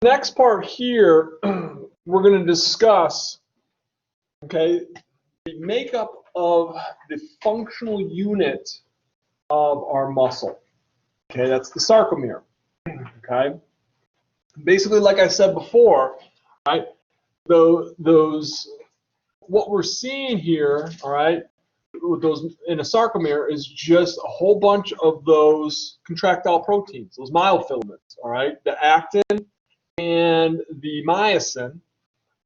Next part here, we're going to discuss, okay, the makeup of the functional unit of our muscle. Okay, that's the sarcomere. Okay, basically, like I said before, right? Those what we're seeing here, all right, with those in a sarcomere is just a whole bunch of those contractile proteins, those myofilaments, all right, the actin and the myosin,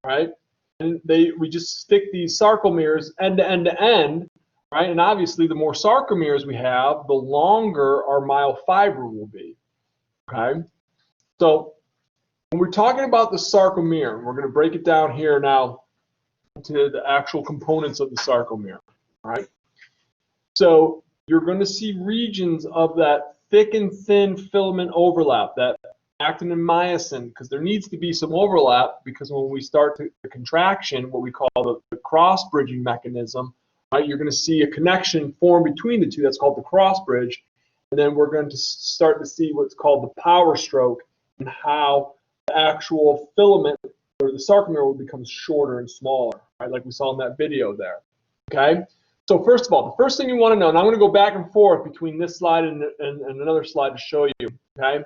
right? And we just stick these sarcomeres end to end to end, right? And obviously, the more sarcomeres we have, the longer our myofiber will be. Okay, so when we're talking about the sarcomere, we're going to break it down here now to the actual components of the sarcomere. All right. So you're going to see regions of that thick and thin filament overlap, that actin and myosin, because there needs to be some overlap, because when we start the contraction, what we call the cross-bridging mechanism, right, you're going to see a connection form between the two. That's called the cross-bridge. And then we're going to start to see what's called the power stroke, and how the actual filament or the sarcomere will become shorter and smaller, right, like we saw in that video there. Okay. So first of all, the first thing you want to know, and I'm going to go back and forth between this slide and another slide to show you, okay,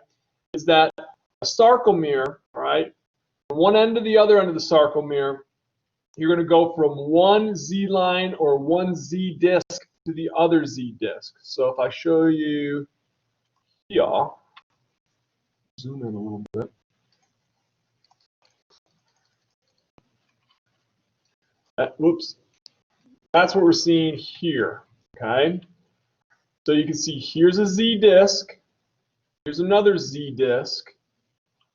is that a sarcomere, right, from one end to the other end of the sarcomere, you're going to go from one Z line or one Z disc to the other Z disc. So if I show you here, zoom in a little bit. Whoops. That's what we're seeing here, okay? So you can see here's a Z disc, here's another Z disc.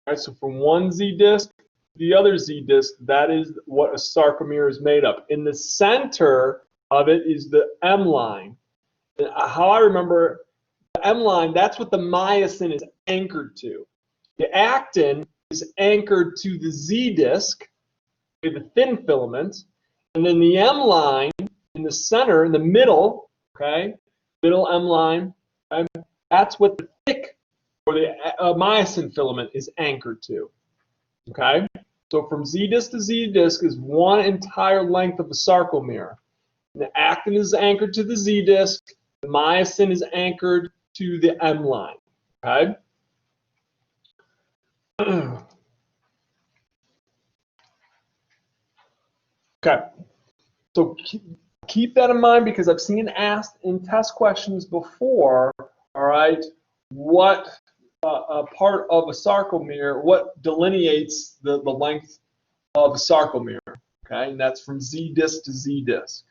All right, so from one Z disc to the other Z disc, that is what a sarcomere is made of. In the center of it is the M line. And how I remember the M line, that's what the myosin is anchored to. The actin is anchored to the Z disc, the thin filament, and then the M line in the center, in the middle, okay, middle M line, okay, that's what the thick or the myosin filament is anchored to. Okay, so from Z disc to Z disc is one entire length of the sarcomere. And the actin is anchored to the Z disc, the myosin is anchored to the M line. Okay. Okay, so keep that in mind, because I've seen asked in test questions before, all right, what part of a sarcomere, what delineates the length of a sarcomere, okay, and that's from Z disc to Z disc.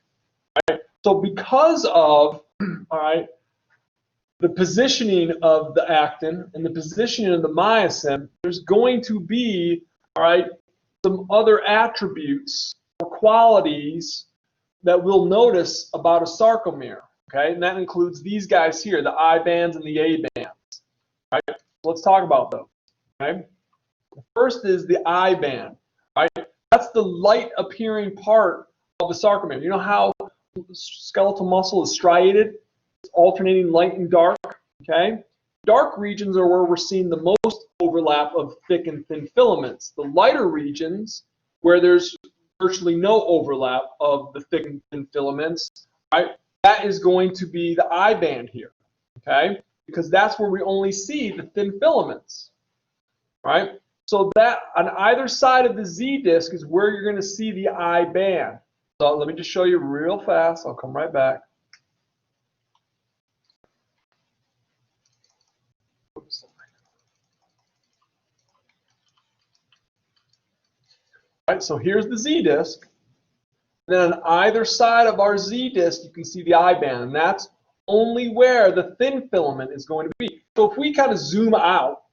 All right, so because of, all right, the positioning of the actin and the positioning of the myosin, there's going to be, all right, some other attributes or qualities that we'll notice about a sarcomere, okay? And that includes these guys here, the I bands and the A bands, right? Let's talk about those, okay? The first is the I band, right? That's the light appearing part of the sarcomere. You know how skeletal muscle is striated? It's alternating light and dark, okay? Dark regions are where we're seeing the most overlap of thick and thin filaments. The lighter regions, where there's virtually no overlap of the thick and thin filaments, right? That is going to be the I band here, okay? Because that's where we only see the thin filaments, right? So that on either side of the Z disc is where you're going to see the I band. So let me just show you real fast. I'll come right back. Oops. All right, so here's the Z disc. Then on either side of our Z disc, you can see the I band, and that's only where the thin filament is going to be. So if we kind of zoom out,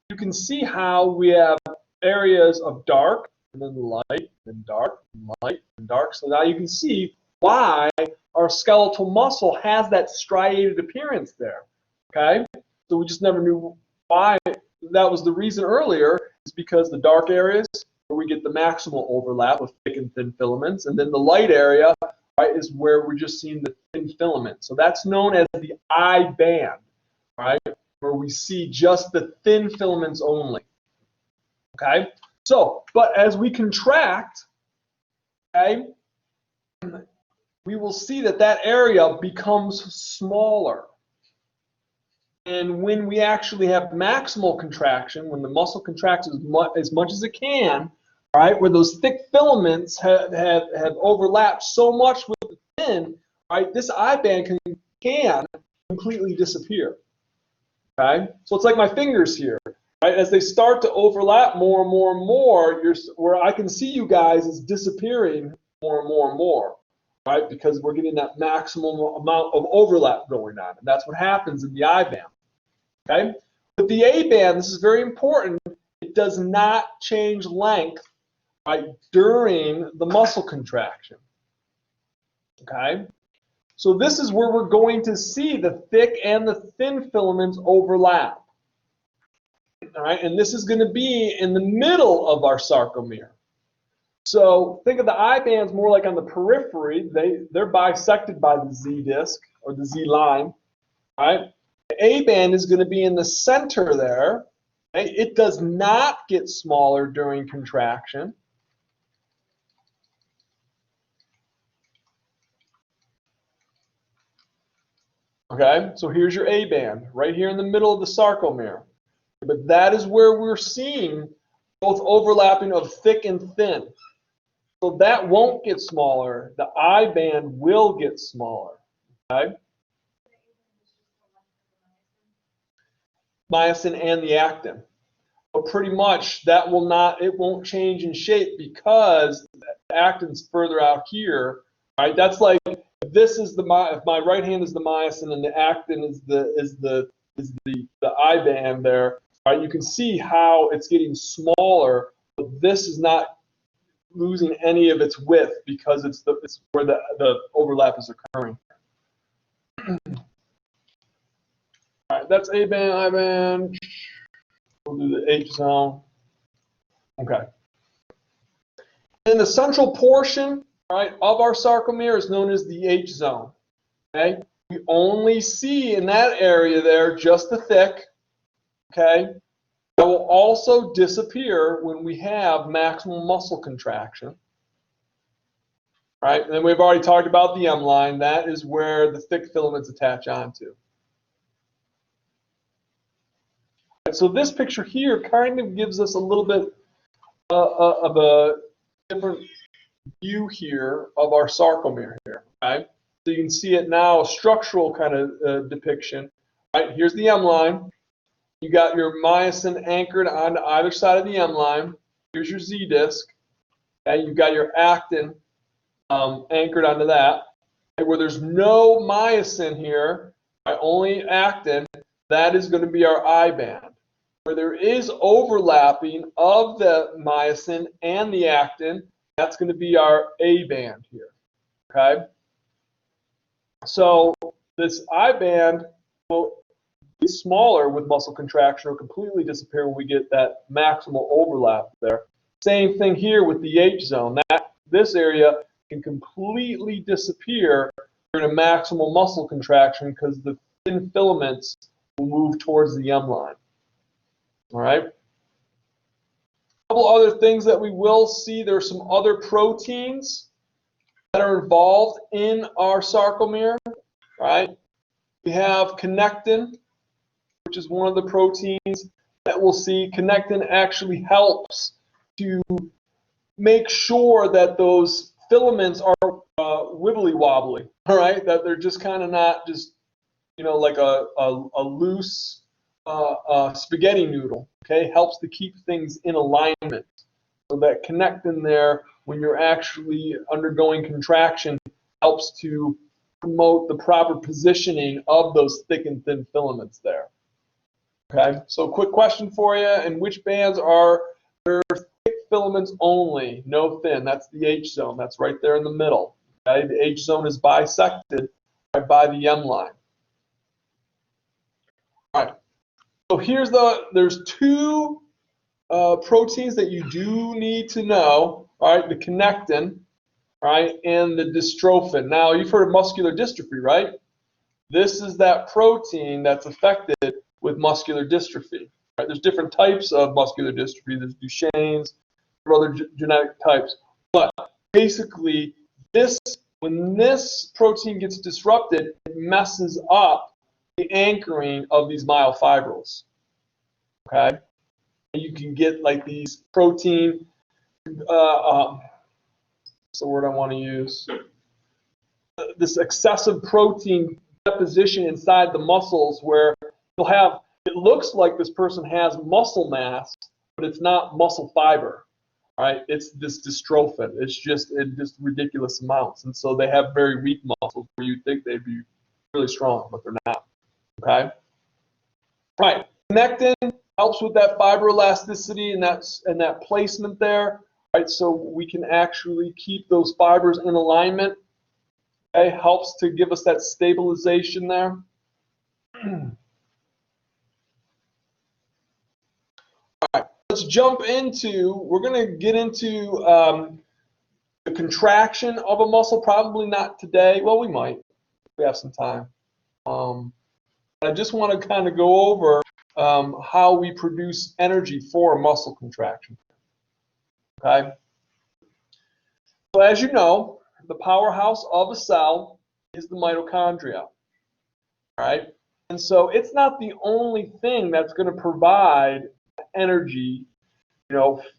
you can see how we have areas of dark, and then light, and dark, and light, and dark. So now you can see why our skeletal muscle has that striated appearance there, okay? So we just never knew why. That was the reason earlier, is because the dark areas, where we get the maximal overlap of thick and thin filaments, and then the light area, right, is where we're just seeing the thin filament. So that's known as the I band, right, where we see just the thin filaments only. Okay, so, but as we contract, okay, we will see that that area becomes smaller. And when we actually have maximal contraction, when the muscle contracts as much as it can, right, where those thick filaments have overlapped so much with the thin, right, this eye band can completely disappear. Okay, so it's like my fingers here, right? As they start to overlap more and more and more, where I can see you guys is disappearing more and more and more, right? Because we're getting that maximum amount of overlap going on, and that's what happens in the eye band. Okay, with the A band, this is very important. It does not change length, right, during the muscle contraction. Okay, so this is where we're going to see the thick and the thin filaments overlap. All right, and this is going to be in the middle of our sarcomere. So think of the eye bands more like on the periphery. They're bisected by the Z disc or the Z line. All right. The A band is going to be in the center there. Okay? It does not get smaller during contraction. Okay, so here's your A band right here in the middle of the sarcomere. But that is where we're seeing both overlapping of thick and thin. So that won't get smaller. The I band will get smaller. Okay? Myosin and the actin. But pretty much that will not, it won't change in shape because the actin's further out here. Right? That's like if this is if my right hand is the myosin and the actin is the I band there. Right? You can see how it's getting smaller, but this is not losing any of its width because it's where the overlap is occurring. All right, that's A band, I band. We'll do the H zone. Okay. And the central portion, right, of our sarcomere is known as the H zone. Okay. We only see in that area there just the thick. Okay. That will also disappear when we have maximal muscle contraction. Right. And then we've already talked about the M line. That is where the thick filaments attach onto. So this picture here kind of gives us a little bit of a different view here of our sarcomere here, right? So you can see it now, a structural kind of depiction, right? Here's the M line. You got your myosin anchored on either side of the M line. Here's your Z disc. And you've got your actin anchored onto that. And where there's no myosin here, right, only actin, that is going to be our I band. Where there is overlapping of the myosin and the actin, that's going to be our A band here. Okay? So this I band will be smaller with muscle contraction or completely disappear when we get that maximal overlap there. Same thing here with the H zone. This area can completely disappear during a maximal muscle contraction because the thin filaments will move towards the M line. All right. A couple other things that we will see. There are some other proteins that are involved in our sarcomere. Right. We have connectin, which is one of the proteins that we'll see. Connectin actually helps to make sure that those filaments are wibbly wobbly. All right. That they're just kind of not just, you know, like a loose spaghetti noodle, okay, helps to keep things in alignment. So that connectin there, when you're actually undergoing contraction, helps to promote the proper positioning of those thick and thin filaments there. Okay, so quick question for you, in which bands are there thick filaments only, no thin? That's the H zone, that's right there in the middle. Okay, the H zone is bisected right by the M line. All right. So there's two proteins that you do need to know, all right, the connectin, right, and the dystrophin. Now, you've heard of muscular dystrophy, right? This is that protein that's affected with muscular dystrophy, Right? There's different types of muscular dystrophy. There's Duchenne's, there are other genetic types. But basically, when this protein gets disrupted, it messes up the anchoring of these myofibrils. Okay? And you can get like these protein, what's the word I want to use? This excessive protein deposition inside the muscles where you'll have, it looks like this person has muscle mass, but it's not muscle fiber, right? It's this dystrophin. It's just in just ridiculous amounts. And so they have very weak muscles where you'd think they'd be really strong, but they're not, okay? Right, connectin helps with that fibroelasticity and that placement there, right? So we can actually keep those fibers in alignment. Okay, helps to give us that stabilization there. All right, let's jump into, we're going to get into the contraction of a muscle, probably not today. Well, we might. We have some time. I just want to kind of go over how we produce energy for a muscle contraction. Okay? So as you know, the powerhouse of a cell is the mitochondria, right? And so it's not the only thing that's going to provide energy,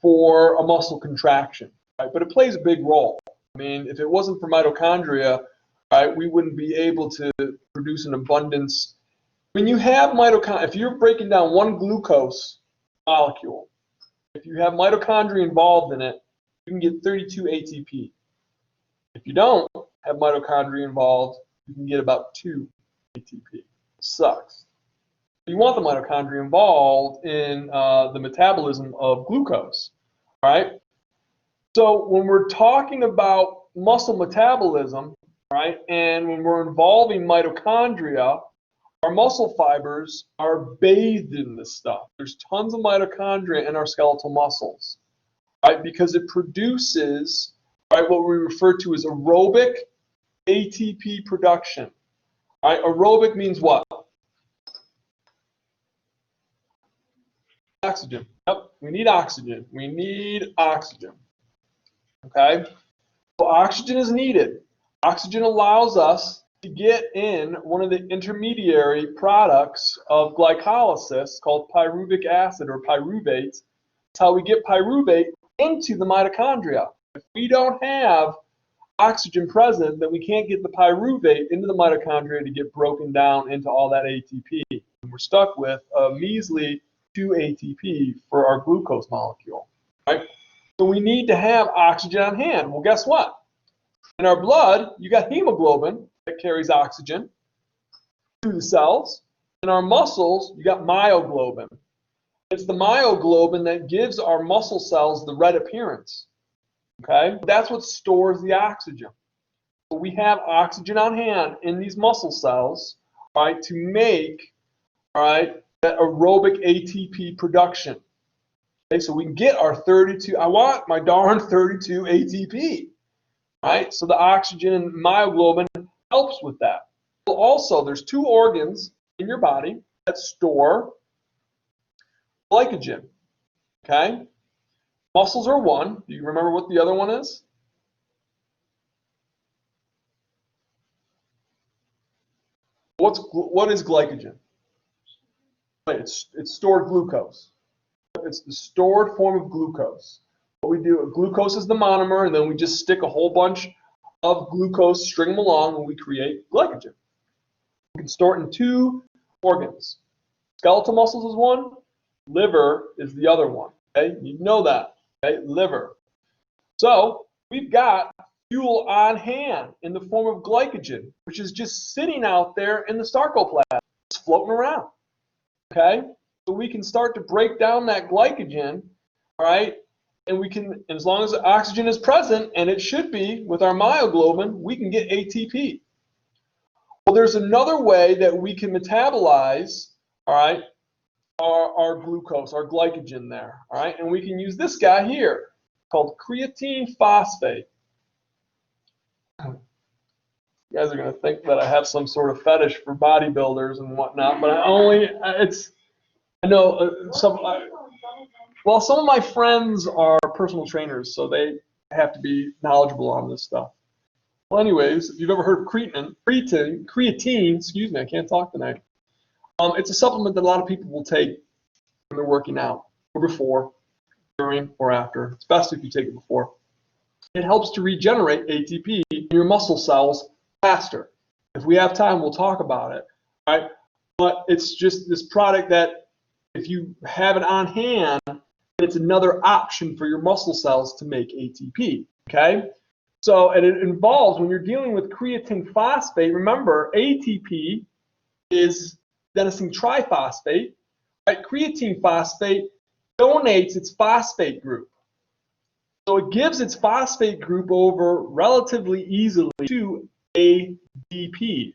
for a muscle contraction, right? But it plays a big role. I mean, if it wasn't for mitochondria, right, we wouldn't be able to produce an abundance. When you have mitochondria, if you're breaking down one glucose molecule, if you have mitochondria involved in it, you can get 32 ATP. If you don't have mitochondria involved, you can get about 2 ATP. It sucks. You want the mitochondria involved in the metabolism of glucose, right? So when we're talking about muscle metabolism, right, and when we're involving mitochondria, our muscle fibers are bathed in this stuff. There's tons of mitochondria in our skeletal muscles, right, because it produces, right, what we refer to as aerobic ATP production. Right? Aerobic means what? Oxygen. Yep, we need oxygen. We need oxygen. Okay? So oxygen is needed. Oxygen allows us to get in one of the intermediary products of glycolysis called pyruvic acid or pyruvate. That's how we get pyruvate into the mitochondria. If we don't have oxygen present, then we can't get the pyruvate into the mitochondria to get broken down into all that ATP. And we're stuck with a measly 2 ATP for our glucose molecule, right? So we need to have oxygen on hand. Well, guess what? In our blood, you got hemoglobin that carries oxygen to the cells. In our muscles, you got myoglobin. It's the myoglobin that gives our muscle cells the red appearance. Okay? That's what stores the oxygen. So we have oxygen on hand in these muscle cells, right, to make, all right, that aerobic ATP production. Okay, so we can get our 32, I want my darn 32 ATP, right? So the oxygen and myoglobin helps with that. Well, also, there's 2 organs in your body that store glycogen, okay? Muscles are one. Do you remember what the other one is? What is glycogen? It's stored glucose. It's the stored form of glucose. What we do, glucose is the monomer, and then we just stick a whole bunch of glucose, string them along, and we create glycogen. We can store it in 2 organs. Skeletal muscles is one, liver is the other one. Okay, you know that. Okay, liver. So we've got fuel on hand in the form of glycogen, which is just sitting out there in the sarcoplasm, just floating around. Okay, so we can start to break down that glycogen, all right, and we can, as long as the oxygen is present, and it should be with our myoglobin, we can get ATP. Well, there's another way that we can metabolize, all right, our glucose, our glycogen there, all right, and we can use this guy here called creatine phosphate. You guys are going to think that I have some sort of fetish for bodybuilders and whatnot, but I know well, some of my friends are personal trainers, so they have to be knowledgeable on this stuff. Well, anyways, if you've ever heard of creatine, excuse me, I can't talk tonight. It's a supplement that a lot of people will take when they're working out, or before, during, or after. It's best if you take it before. It helps to regenerate ATP in your muscle cells faster. If we have time, we'll talk about it, right? But it's just this product that if you have it on hand, it's another option for your muscle cells to make ATP, okay? So, and it involves, when you're dealing with creatine phosphate, remember, ATP is adenosine triphosphate, right? Creatine phosphate donates its phosphate group. So it gives its phosphate group over relatively easily to ADP.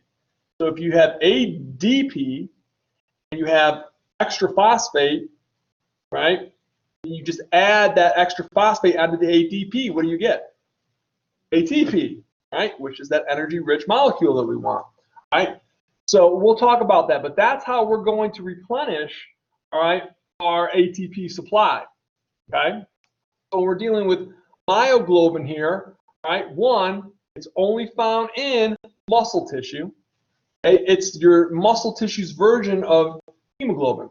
So if you have ADP and you have extra phosphate, right? You just add that extra phosphate onto the ADP, what do you get? ATP, right? Which is that energy-rich molecule that we want, right? So we'll talk about that, but that's how we're going to replenish, all right, our ATP supply, okay? So we're dealing with myoglobin here, right? One, it's only found in muscle tissue. Okay? It's your muscle tissue's version of hemoglobin,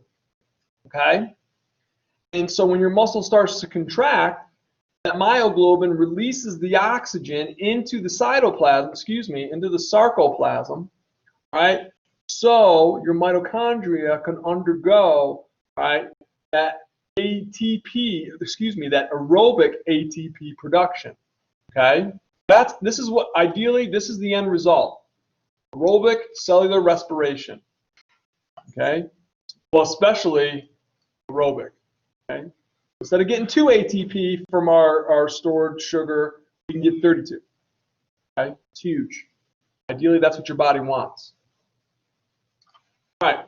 okay? And so when your muscle starts to contract, that myoglobin releases the oxygen into the cytoplasm, into the sarcoplasm, right? So your mitochondria can undergo, right, that ATP, that aerobic ATP production, okay? This is what, ideally, this is the end result. Aerobic cellular respiration, okay? Well, especially aerobic, okay? Instead of getting 2 ATP from our stored sugar, we can get 32, okay? It's huge. Ideally, that's what your body wants. All right,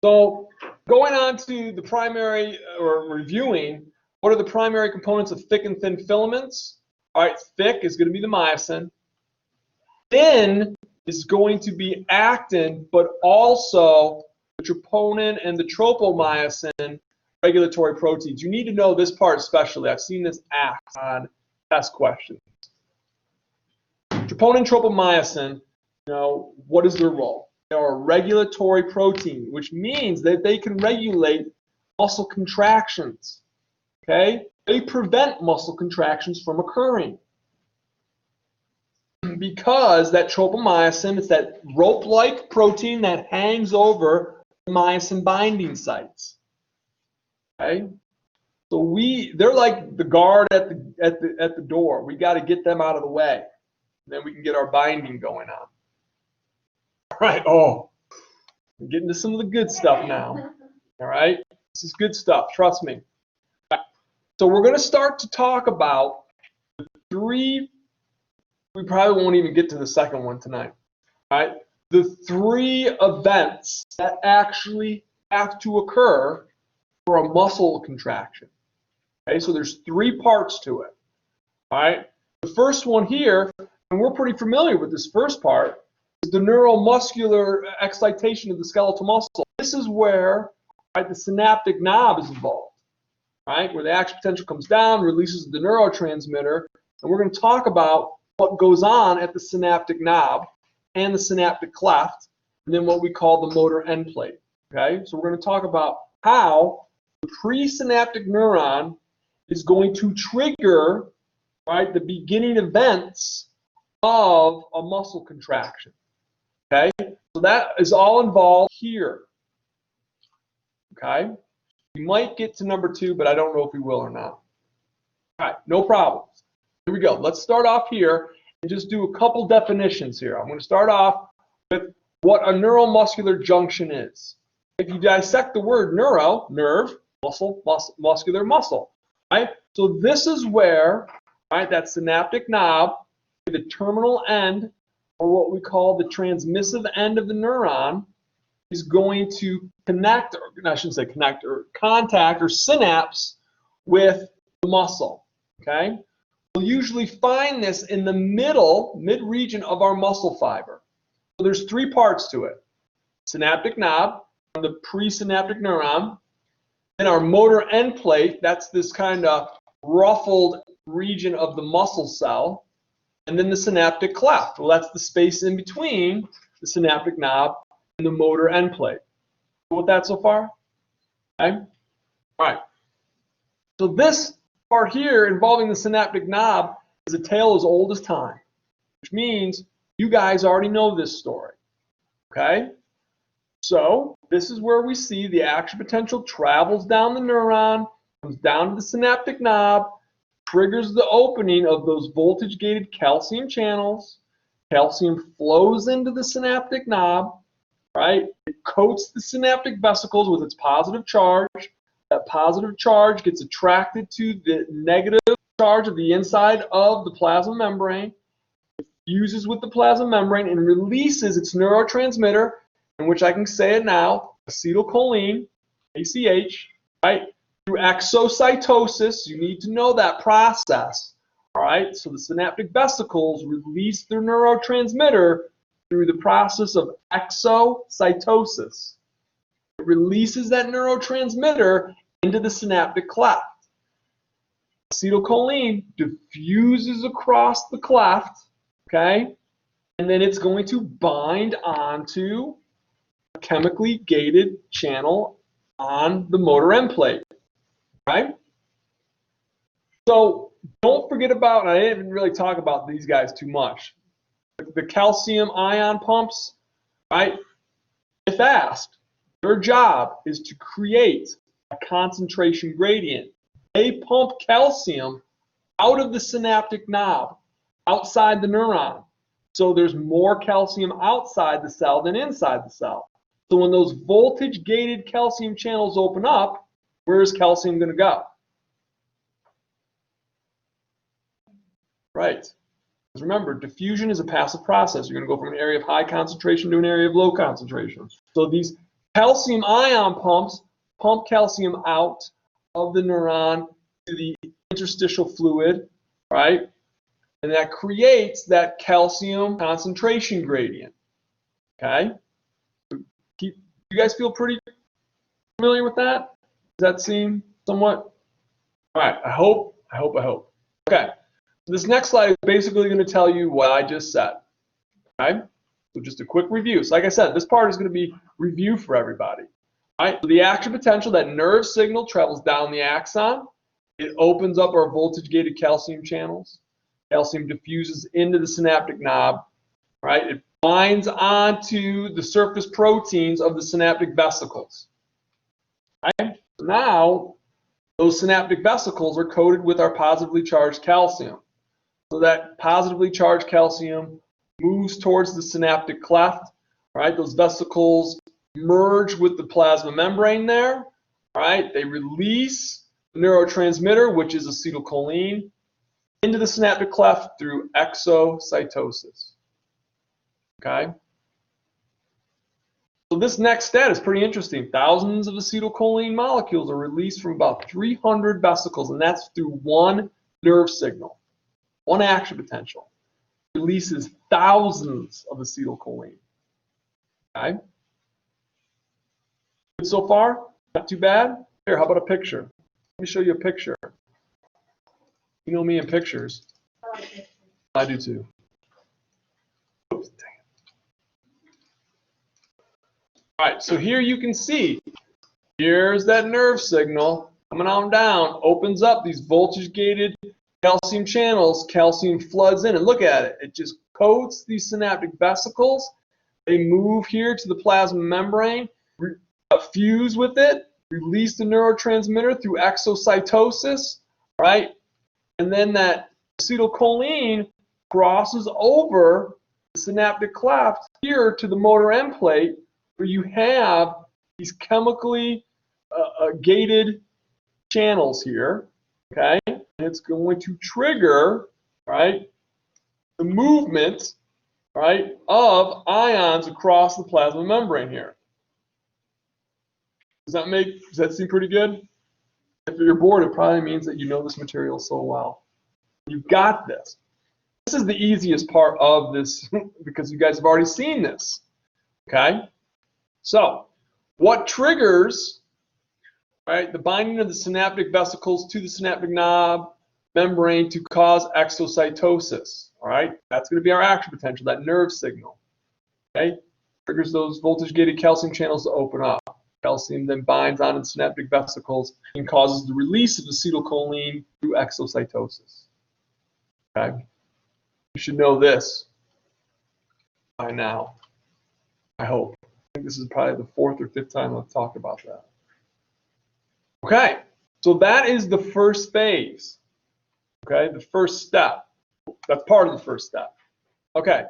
so going on to the primary, or reviewing, what are the primary components of thick and thin filaments? All right, thick is going to be the myosin. Thin is going to be actin, but also the troponin and the tropomyosin regulatory proteins. You need to know this part especially. I've seen this asked on test questions. Troponin and tropomyosin, what is their role? They are a regulatory protein, which means that they can regulate muscle contractions, okay? They prevent muscle contractions from occurring. Because that tropomyosin is that rope-like protein that hangs over the myosin binding sites. Okay? So they're like the guard at the door. We got to get them out of the way. Then we can get our binding going on. All right. Oh, I'm getting to some of the good stuff now. All right. This is good stuff. Trust me. So we're going to start to talk about the 3. We probably won't even get to the second one tonight. All right. The 3 events that actually have to occur for a muscle contraction. Okay. So there's 3 parts to it. All right. The first one here, and we're pretty familiar with this first part, is the neuromuscular excitation of the skeletal muscle. This is where, right, the synaptic knob is involved, right, where the action potential comes down, releases the neurotransmitter, and we're going to talk about what goes on at the synaptic knob and the synaptic cleft, and then what we call the motor end plate. Okay, so we're going to talk about how the presynaptic neuron is going to trigger, right, the beginning events of a muscle contraction. Okay, so that is all involved here. Okay, we might get to number 2, but I don't know if we will or not. All right, no problems. Here we go. Let's start off here and just do a couple definitions here. I'm going to start off with what a neuromuscular junction is. If you dissect the word neuro, nerve, muscle, muscular, muscle, right? So this is where, right, that synaptic knob, the terminal end, or what we call the transmissive end of the neuron, is going to connect, or I shouldn't say connect, or contact, or synapse with the muscle, okay? We'll usually find this in the mid-region of our muscle fiber. So there's 3 parts to it. Synaptic knob, the presynaptic neuron, Then our motor end plate, that's this kind of ruffled region of the muscle cell. And then the synaptic cleft. Well, that's the space in between the synaptic knob and the motor end plate. With that so far? Okay. All right. So this part here involving the synaptic knob is a tale as old as time, which means you guys already know this story. Okay? So this is where we see the action potential travels down the neuron, comes down to the synaptic knob, triggers the opening of those voltage-gated calcium channels. Calcium flows into the synaptic knob, right? It coats the synaptic vesicles with its positive charge. That positive charge gets attracted to the negative charge of the inside of the plasma membrane. It fuses with the plasma membrane and releases its neurotransmitter, in which I can say it now, acetylcholine, ACH, right? Through exocytosis. You need to know that process. All right, so the synaptic vesicles release their neurotransmitter through the process of exocytosis. It releases that neurotransmitter into the synaptic cleft. Acetylcholine diffuses across the cleft, okay, and then it's going to bind onto a chemically gated channel on the motor end plate, right? So don't forget about, and I didn't really talk about these guys too much, the calcium ion pumps, right? If asked, their job is to create a concentration gradient. They pump calcium out of the synaptic knob, outside the neuron. So there's more calcium outside the cell than inside the cell. So when those voltage-gated calcium channels open up, where is calcium going to go? Right. Because remember, diffusion is a passive process. You're going to go from an area of high concentration to an area of low concentration. So these calcium ion pumps pump calcium out of the neuron to the interstitial fluid, right? And that creates that calcium concentration gradient. Okay? You guys feel pretty familiar with that? Does that seem somewhat? All right, I hope. Okay. This next slide is basically going to tell you what I just said. Okay? So just a quick review. So like I said, this part is going to be review for everybody. All right? So the action potential, that nerve signal travels down the axon. It opens up our voltage-gated calcium channels. Calcium diffuses into the synaptic knob. Right? It binds onto the surface proteins of the synaptic vesicles. Right? So now, those synaptic vesicles are coated with our positively charged calcium. So that positively charged calcium moves towards the synaptic cleft. All right, those vesicles merge with the plasma membrane there. All right, they release the neurotransmitter, which is acetylcholine, into the synaptic cleft through exocytosis. Okay. So this next stat is pretty interesting. Thousands of acetylcholine molecules are released from about 300 vesicles, and that's through one nerve signal. One action potential releases thousands of acetylcholine. Okay? Good so far? Not too bad? Here, how about a picture? Let me show you a picture. You know me in pictures. I do too. Oops, dang it. All right, so here you can see, here's that nerve signal coming on down, opens up these voltage-gated calcium channels, calcium floods in, and look at it. It just coats these synaptic vesicles. They move here to the plasma membrane, fuse with it, release the neurotransmitter through exocytosis, right? And then that acetylcholine crosses over the synaptic cleft here to the motor end plate, where you have these chemically gated channels here, okay? And it's going to trigger, right, the movement, right, of ions across the plasma membrane here. Does that seem pretty good? If you're bored, it probably means that you know this material so well. You've got this. This is the easiest part of this because you guys have already seen this. Okay? So, what triggers right? The binding of the synaptic vesicles to the synaptic knob membrane to cause exocytosis, all right? That's going to be our action potential, that nerve signal, okay? Triggers those voltage-gated calcium channels to open up. Calcium then binds onto the synaptic vesicles and causes the release of acetylcholine through exocytosis, okay? You should know this by now, I hope. I think this is probably the 4th or 5th time I've talked about that. Okay, so that is the first phase, okay, the first step. That's part of the first step. Okay,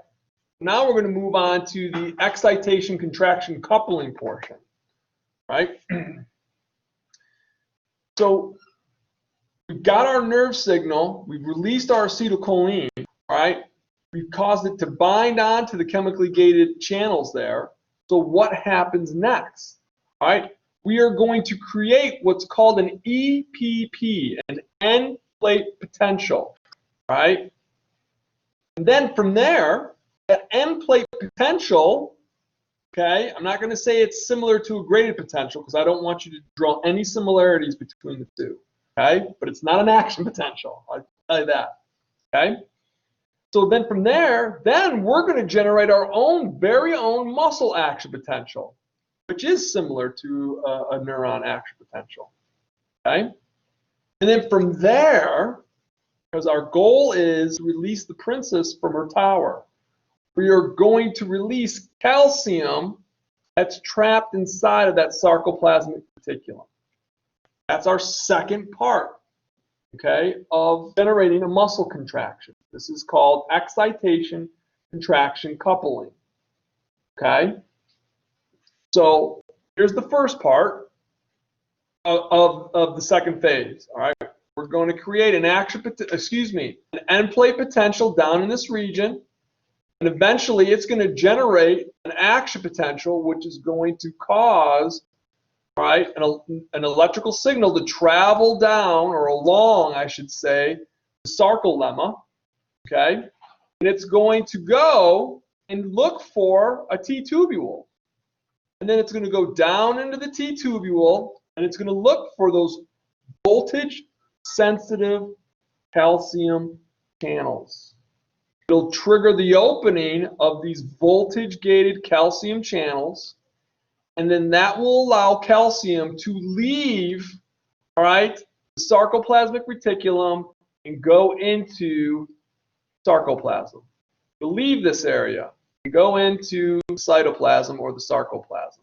now we're going to move on to the excitation-contraction coupling portion, right? So we've got our nerve signal, we've released our acetylcholine, right? We've caused it to bind onto the chemically gated channels there. So what happens next? All right, we are going to create what's called an EPP, an end plate potential, right? And then from there, that end plate potential, okay, I'm not going to say it's similar to a graded potential because I don't want you to draw any similarities between the two, okay? But it's not an action potential, I'll tell you that, okay? So then from there, then we're going to generate our own, very own muscle action potential, which is similar to a neuron action potential, okay? And then from there, because our goal is to release the princess from her tower, we are going to release calcium that's trapped inside of that sarcoplasmic reticulum. That's our second part, okay, of generating a muscle contraction. This is called excitation-contraction coupling, okay? So here's the first part of the second phase, all right? We're going to create an an end plate potential down in this region, and eventually it's going to generate an action potential, which is going to cause, right, an electrical signal to travel down, or along, I should say, the sarcolemma, okay? And it's going to go and look for a T-tubule. And then it's going to go down into the T-tubule, and it's going to look for those voltage-sensitive calcium channels. It'll trigger the opening of these voltage-gated calcium channels, and then that will allow calcium to leave, all right, the sarcoplasmic reticulum and go into sarcoplasm. It'll leave this area and go into cytoplasm or the sarcoplasm.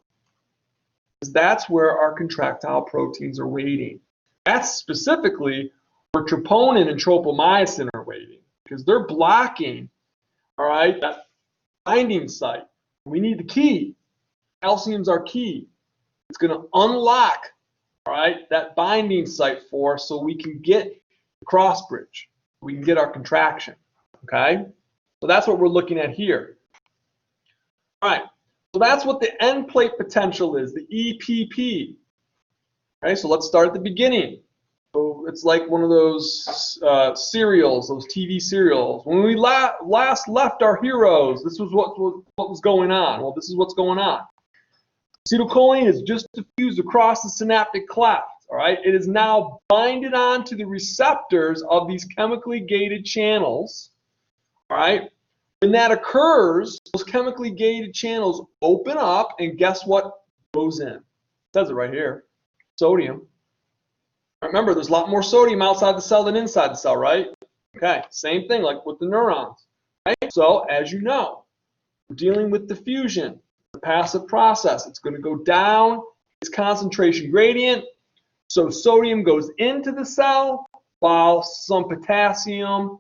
That's where our contractile proteins are waiting. That's specifically where troponin and tropomyosin are waiting, because they're blocking, all right, that binding site. We need the key. Calcium's our key. It's going to unlock, all right, that binding site for us so we can get the cross bridge. We can get our contraction, okay? So that's what we're looking at here. All right, so that's what the end plate potential is, the EPP. Okay, so let's start at the beginning. So it's like one of those serials, those TV serials. When we last left our heroes, this was what was going on. Well, this is what's going on. Acetylcholine is just diffused across the synaptic cleft. All right, it is now binded onto the receptors of these chemically gated channels. All right, when that occurs, those chemically gated channels open up, and guess what goes in? It says it right here, sodium. Remember, there's a lot more sodium outside the cell than inside the cell, right? Okay, same thing like with the neurons, right? So as you know, we're dealing with diffusion, the passive process. It's going to go down its concentration gradient. So sodium goes into the cell while some potassium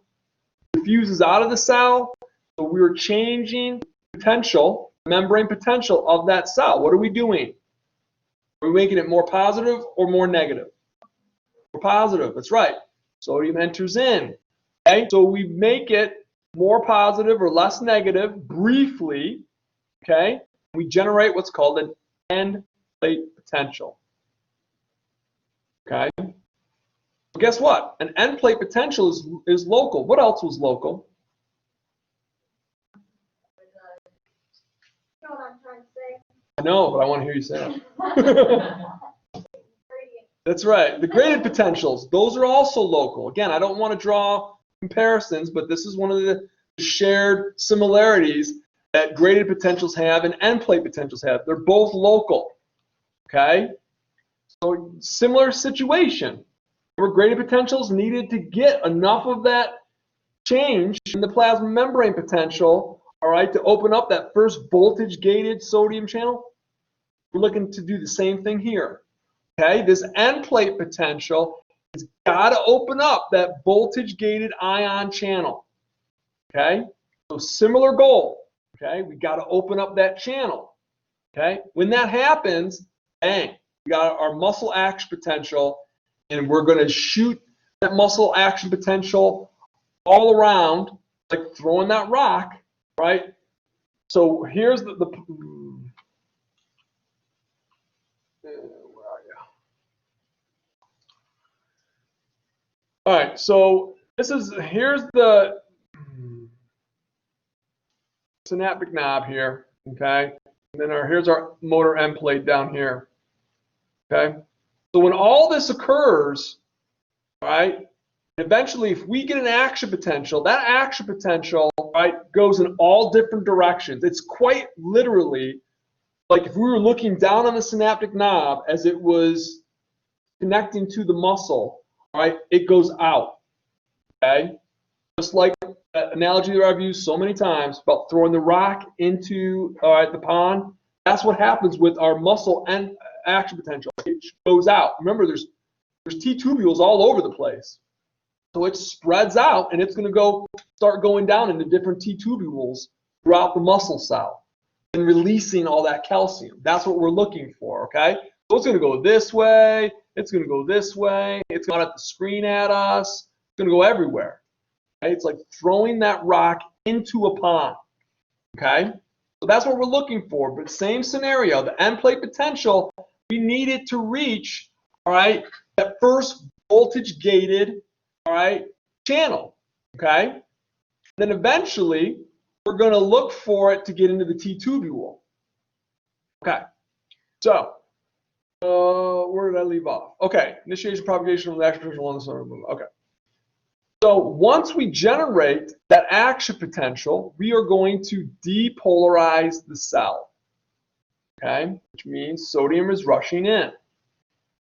diffuses out of the cell. So we're changing potential, membrane potential of that cell. What are we doing? Are we making it more positive or more negative? More positive, that's right. Sodium enters in. Okay, so we make it more positive or less negative briefly. Okay, we generate what's called an end plate potential. Okay, well, guess what? An end plate potential is local. What else was local? You know what I'm trying to say? I know, but I want to hear you say it. That's right. The graded potentials, those are also local. Again, I don't want to draw comparisons, but this is one of the shared similarities that graded potentials have and end plate potentials have. They're both local. Okay? So similar situation. Where graded potentials needed to get enough of that change in the plasma membrane potential, all right, to open up that first voltage-gated sodium channel. We're looking to do the same thing here. Okay, this end plate potential has got to open up that voltage-gated ion channel. Okay, so similar goal. Okay, we got to open up that channel. Okay, when that happens, bang, we got our muscle action potential, and we're going to shoot that muscle action potential all around, like throwing that rock, right? So here's the where are you? All right, so here's the synaptic knob here, okay? And then here's our motor end plate down here, okay? So when all this occurs, all right, eventually if we get an action potential, that action potential, right, goes in all different directions. It's quite literally like if we were looking down on the synaptic knob as it was connecting to the muscle, all right, it goes out, okay? Just like that analogy that I've used so many times about throwing the rock into the pond. That's what happens with our muscle and action potential. It goes out. Remember, there's T-tubules all over the place. So it spreads out, and it's going to start going down into different T-tubules throughout the muscle cell and releasing all that calcium. That's what we're looking for, okay? So it's going to go this way. It's going to go this way. It's going to screen at us. It's going to go everywhere. Okay? It's like throwing that rock into a pond, okay? So that's what we're looking for. But same scenario, the end plate potential, we need it to reach, all right, that first voltage-gated, all right, channel, okay? Then eventually, we're going to look for it to get into the T-tubule. Okay, so where did I leave off? Okay, initiation, propagation of the action potential on the center movement. Okay. So once we generate that action potential, we are going to depolarize the cell, okay? Which means sodium is rushing in.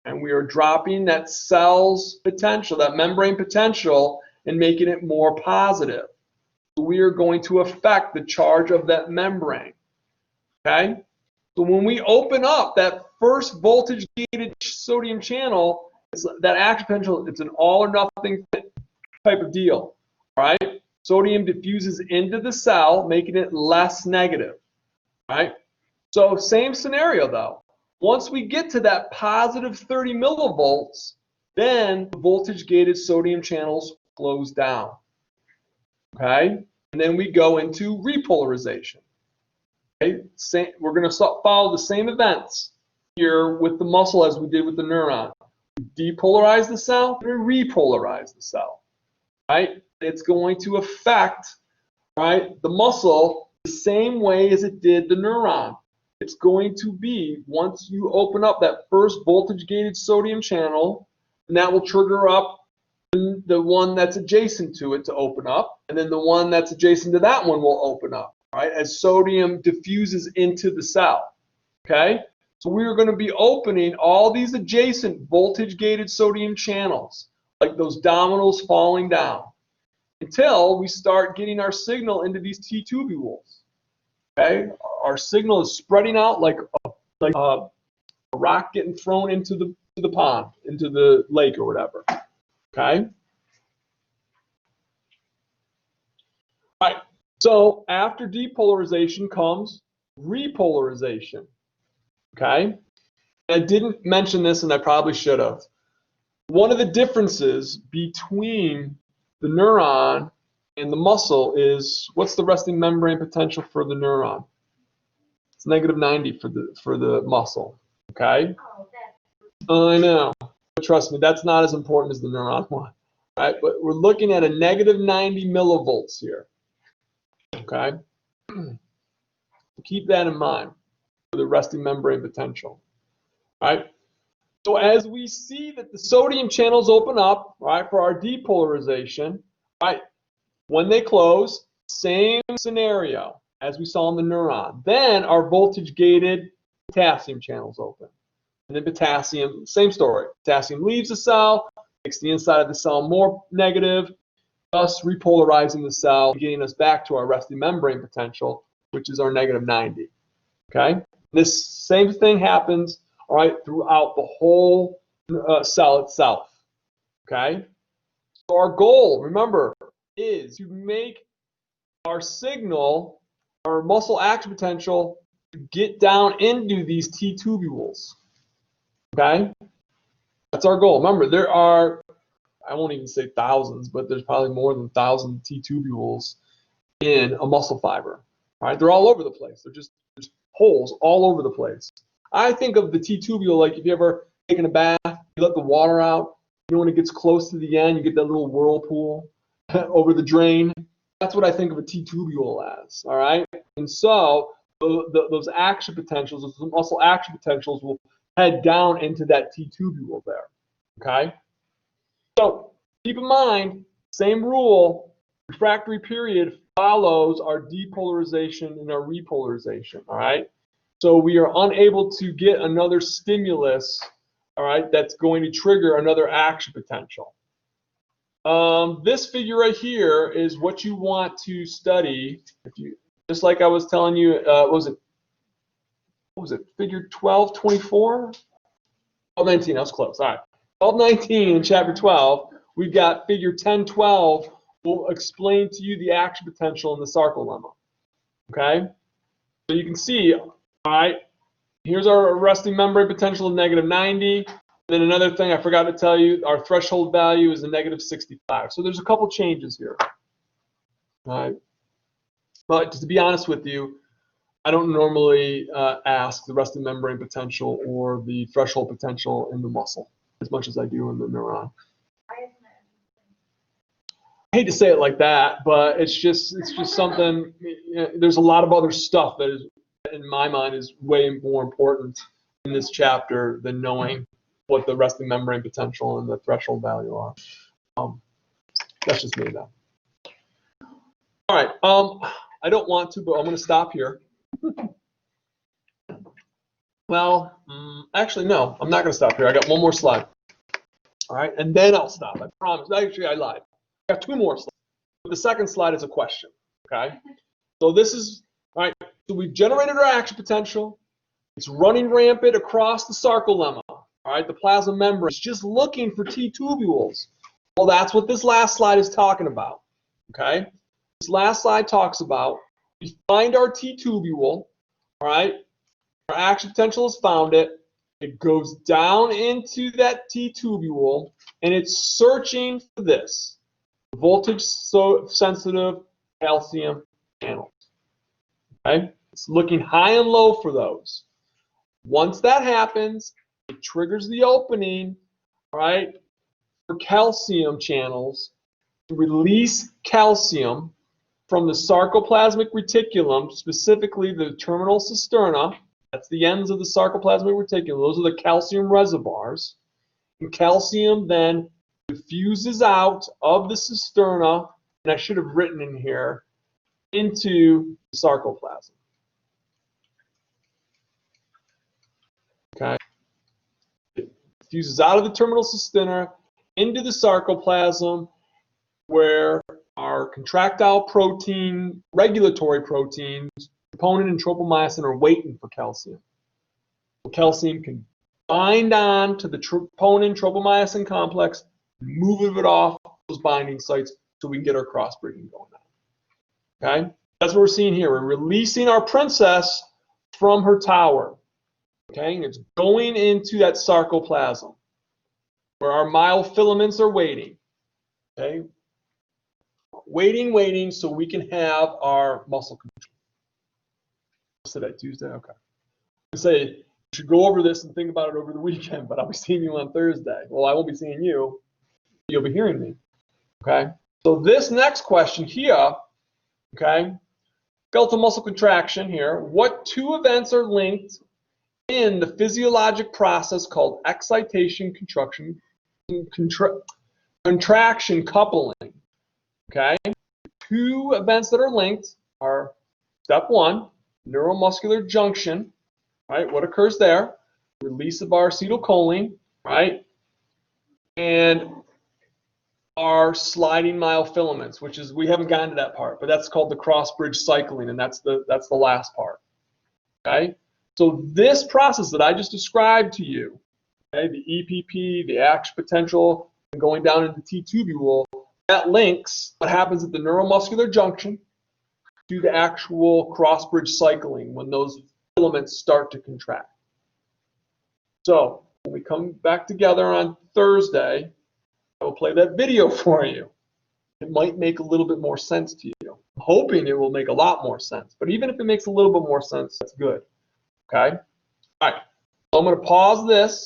And we are dropping that cell's potential, that membrane potential, and making it more positive. So we are going to affect the charge of that membrane, okay? So when we open up that first voltage-gated sodium channel, that action potential, it's an all or nothing type of deal, all right? Sodium diffuses into the cell, making it less negative, all right? So same scenario though. Once we get to that positive 30 millivolts, then the voltage-gated sodium channels close down, okay? And then we go into repolarization, okay? We're going to follow the same events here with the muscle as we did with the neuron. We depolarize the cell, we repolarize the cell. Right? It's going to affect, right, the muscle the same way as it did the neuron. It's going to be, once you open up that first voltage-gated sodium channel, and that will trigger up the one that's adjacent to it to open up, and then the one that's adjacent to that one will open up, right, as sodium diffuses into the cell, okay? So we are going to be opening all these adjacent voltage-gated sodium channels, like those dominoes falling down, until we start getting our signal into these T-tubules. Okay, our signal is spreading out like a rock getting thrown into the pond, into the lake or whatever. Okay. All right. So after depolarization comes repolarization. Okay. I didn't mention this, and I probably should have. One of the differences between the neuron and the muscle is, what's the resting membrane potential for the neuron? It's negative 90 for the muscle. Okay? I know. But trust me, that's not as important as the neuron one. Right? But we're looking at a negative 90 millivolts here. Okay? Keep that in mind for the resting membrane potential. All right? So as we see that the sodium channels open up, right, for our depolarization, right, when they close, same scenario as we saw in the neuron. Then our voltage-gated potassium channels open. And then potassium, same story. Potassium leaves the cell, makes the inside of the cell more negative, thus repolarizing the cell, getting us back to our resting membrane potential, which is our -90. Okay? This same thing happens, all right, throughout the whole cell itself. Okay? So our goal, remember, is to make our signal, our muscle action potential, to get down into these T-tubules. Okay? That's our goal. Remember, there are, I won't even say thousands, but there's probably more than 1,000 T-tubules in a muscle fiber. All right? They're all over the place. There's holes all over the place. I think of the T-tubule like if you ever taken a bath, you let the water out, you know, when it gets close to the end, you get that little whirlpool over the drain. That's what I think of a T-tubule as, all right? And so those action potentials, those muscle action potentials will head down into that T-tubule there, okay? So keep in mind, same rule, refractory period follows our depolarization and our repolarization, all right? So we are unable to get another stimulus, all right, that's going to trigger another action potential. This figure right here is what you want to study. If you, just like I was telling you, what was it, figure 1224? 1219, I was close. All right, 1219 in chapter 12, we've got figure 1012 will explain to you the action potential in the sarcolemma. Okay, so you can see, all right, here's our resting membrane potential of -90. Then another thing I forgot to tell you, our threshold value is a -65. So there's a couple changes here. All right. But to be honest with you, I don't normally ask the resting membrane potential or the threshold potential in the muscle as much as I do in the neuron. I hate to say it like that, but it's just something. There's a lot of other stuff that is, in my mind, is way more important in this chapter than knowing what the resting membrane potential and the threshold value are. That's just me, though. All right. I don't want to, but I'm going to stop here. Well, actually, no, I'm not going to stop here. I got one more slide. All right, and then I'll stop. I promise. Actually, I lied. I got 2 more slides. But the second slide is a question. Okay. So this is, all right, so we've generated our action potential. It's running rampant across the sarcolemma. All right, the plasma membrane is just looking for T-tubules. Well, that's what this last slide is talking about. Okay. This last slide talks about, we find our T-tubule, all right, our action potential has found it, it goes down into that T-tubule, and it's searching for this, voltage-sensitive calcium channels, okay? It's looking high and low for those. Once that happens, it triggers the opening, all right, for calcium channels to release calcium from the sarcoplasmic reticulum, specifically the terminal cisterna. That's the ends of the sarcoplasmic reticulum. Those are the calcium reservoirs. And calcium then diffuses out of the cisterna, and I should have written in here, into the sarcoplasm. Okay. It diffuses out of the terminal cisterna into the sarcoplasm, where our contractile protein, regulatory proteins, troponin and tropomyosin are waiting for calcium. So calcium can bind on to the troponin tropomyosin complex, move it off those binding sites so we can get our crossbreeding going on. Okay? That's what we're seeing here. We're releasing our princess from her tower. Okay? And it's going into that sarcoplasm where our myofilaments are waiting. Okay? Waiting so we can have our muscle control. What's today? Tuesday? Okay. I say you should go over this and think about it over the weekend, but I'll be seeing you on Thursday. Well, I won't be seeing you. You'll be hearing me. Okay? So this next question here, okay, skeletal muscle contraction here. What 2 events are linked in the physiologic process called excitation-contraction coupling. Okay? Two events that are linked are step one, neuromuscular junction, right? What occurs there? Release of our acetylcholine, right? And our sliding myofilaments, which is, we haven't gotten to that part, but that's called the cross-bridge cycling, and that's the last part. Okay? So this process that I just described to you, okay, the EPP, the action potential, and going down into T-tubule, that links what happens at the neuromuscular junction to the actual cross-bridge cycling when those filaments start to contract. So when we come back together on Thursday, I will play that video for you. It might make a little bit more sense to you. I'm hoping it will make a lot more sense. But even if it makes a little bit more sense, that's good. Okay? All right. So I'm going to pause this.